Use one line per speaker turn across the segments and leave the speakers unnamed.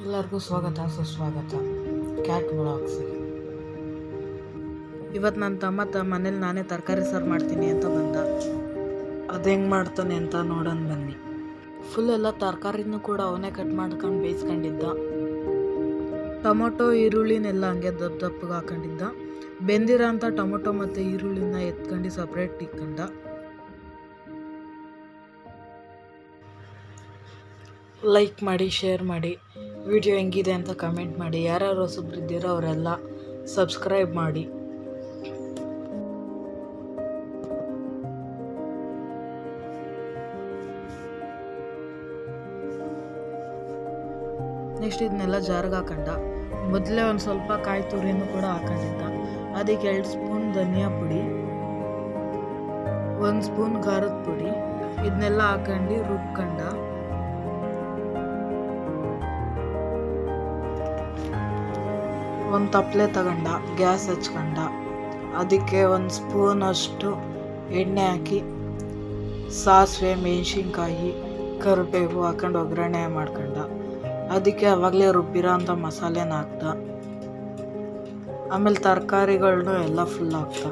ಎಲ್ಲರಿಗೂ ಸ್ವಾಗತ ಸುಸ್ವಾಗತ ಕ್ಯಾಟ್ ವ್ಲಾಗ್ಸಿಗೆ. ಇವತ್ತು ನನ್ನ ತಮ್ಮ ಮನೇಲಿ ನಾನೇ ತರಕಾರಿ ಸಾರು ಮಾಡ್ತೀನಿ ಅಂತ ಬಂದ. ಅದು ಹೆಂಗೆ ಮಾಡ್ತಾನೆ ಅಂತ ನೋಡೋಣ ಬನ್ನಿ. ಫುಲ್ ಎಲ್ಲ ತರಕಾರಿನೂ ಕೂಡ ಅವನೇ ಕಟ್ ಮಾಡ್ಕೊಂಡು ಬೇಯಿಸ್ಕೊಂಡಿದ್ದ. ಟೊಮೊಟೊ ಈರುಳ್ಳಿನೆಲ್ಲ ಹಂಗೆ ದಪ್ಪಗೆ ಹಾಕೊಂಡಿದ್ದ. ಬೆಂದಿರೋ ಅಂಥ ಟೊಮೊಟೊ ಮತ್ತು ಈರುಳ್ಳಿನ ಎತ್ಕೊಂಡು ಸಪ್ರೇಟ್ ಇಟ್ಕೊಂಡ. ಲೈಕ್ ಮಾಡಿ, ಶೇರ್ ಮಾಡಿ, ವಿಡಿಯೋ ಹೆಂಗಿದೆ ಅಂತ ಕಮೆಂಟ್ ಮಾಡಿ. ಯಾರ್ಯಾರು ಹೊಸಬ್ರಿದ್ದೀರೋ ಅವರೆಲ್ಲ ಸಬ್ಸ್ಕ್ರೈಬ್ ಮಾಡಿ. ನೆಕ್ಸ್ಟ್ ಇದನ್ನೆಲ್ಲ ಜಾರ್ಗೆ ಹಾಕೊಂಡ. ಮೊದಲೇ ಒಂದು ಸ್ವಲ್ಪ ಕಾಯಿ ತುರಿನೂ ಕೂಡ ಹಾಕೊಂಡಿದ್ದ. ಅದಕ್ಕೆ 2 ಸ್ಪೂನ್ ಧನಿಯಾ ಪುಡಿ, 1 ಸ್ಪೂನ್ ಖಾರದ ಪುಡಿ, ಇದನ್ನೆಲ್ಲ ಹಾಕೊಂಡು ರುಬ್ಕೊಂಡ. ಒಂದು ತಪ್ಪಲೆ ತಗೊಂಡ, ಗ್ಯಾಸ್ ಹಚ್ಕೊಂಡ. ಅದಕ್ಕೆ 1 ಸ್ಪೂನ್ ಅಷ್ಟು ಎಣ್ಣೆ ಹಾಕಿ ಸಾಸಿವೆ, ಮೆಣಸಿನ್ಕಾಯಿ, ಕರಿಬೇವು ಹಾಕೊಂಡು ಒಗ್ಗರಣೆ ಮಾಡ್ಕೊಂಡ. ಅದಕ್ಕೆ ಅವಾಗಲೇ ರುಬ್ಬಿರೋ ಅಂಥ ಮಸಾಲೆನ ಹಾಕ್ದ. ಆಮೇಲೆ ತರಕಾರಿಗಳನ್ನೂ ಎಲ್ಲ ಫುಲ್ ಹಾಕ್ದ.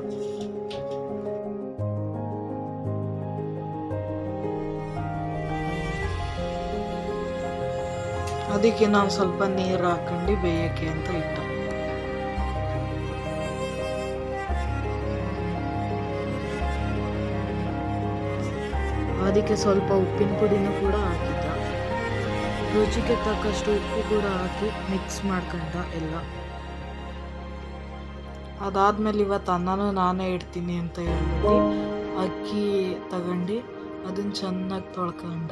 ಅದಕ್ಕೆ ನಾನು ಸ್ವಲ್ಪ ನೀರು ಹಾಕೊಂಡು ಬೇಯಕ್ಕೆ ಅಂತ ಇಟ್ಟ. ಅದಕ್ಕೆ ಸ್ವಲ್ಪ ಉಪ್ಪಿನ ಪುಡಿನೂ ಕೂಡ ಹಾಕಿದ್ದ. ರುಚಿಗೆ ತಕ್ಕಷ್ಟು ಉಪ್ಪು ಕೂಡ ಹಾಕಿ ಮಿಕ್ಸ್ ಮಾಡ್ಕೊಂಡ ಎಲ್ಲ. ಅದಾದ್ಮೇಲೆ ಇವತ್ತು ಅನ್ನನೂ ನಾನೇ ಇಡ್ತೀನಿ ಅಂತ ಹೇಳ್ಬಿಟ್ಟು ಅಕ್ಕಿ ತಗೊಂಡು ಅದನ್ನು ಚೆನ್ನಾಗಿ ತೊಳ್ಕೊಂಡ.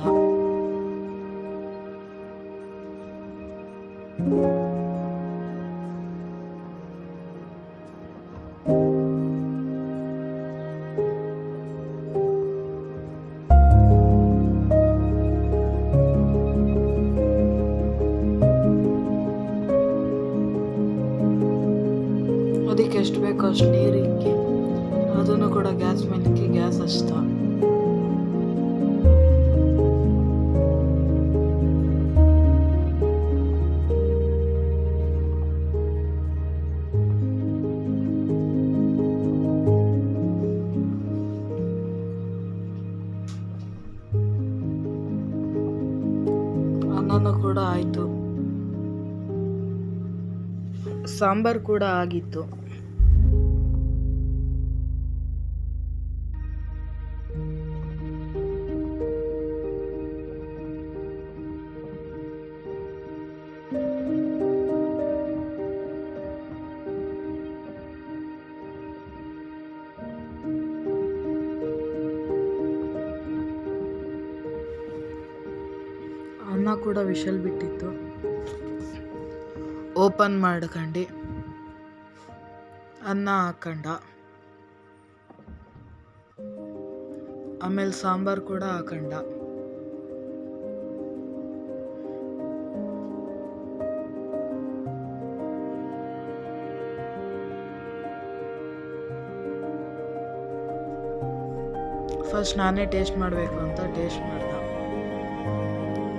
ಅದಕ್ಕೆ ಎಷ್ಟು ಬೇಕೋ ಅಷ್ಟು ನೀರು ಇಕ್ಕಿ ಅದನ್ನು ಕೂಡ ಗ್ಯಾಸ್ ಮೇಲೆ ಇಕ್ಕಿ ಗ್ಯಾಸ್ ಹಚ್ತ. ಅನ್ನನೂ ಕೂಡ ಆಯಿತು, ಸಾಂಬಾರು ಕೂಡ ಆಗಿತ್ತು. ಅನ್ನ ಕೂಡ ವಿಷಲ್ ಬಿಟ್ಟಿತ್ತು. ಓಪನ್ ಮಾಡ್ಕೊಂಡು ಅನ್ನ ಹಾಕೊಂಡ. ಆಮೇಲೆ ಸಾಂಬಾರು ಕೂಡ ಹಾಕೊಂಡ. ಫಸ್ಟ್ ನಾನೇ ಟೇಸ್ಟ್ ಮಾಡಬೇಕು ಅಂತ ಟೇಸ್ಟ್ ಮಾಡ್ದೆ.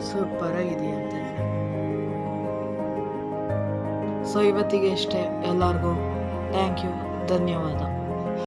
ಸೂಪರ್ ಆಗಿದೆಯಂತೆ. ಸೊ ಇವತ್ತಿಗೆ ಇಷ್ಟೇ. ಎಲ್ಲರಿಗೂ ಥ್ಯಾಂಕ್ ಯು, ಧನ್ಯವಾದ.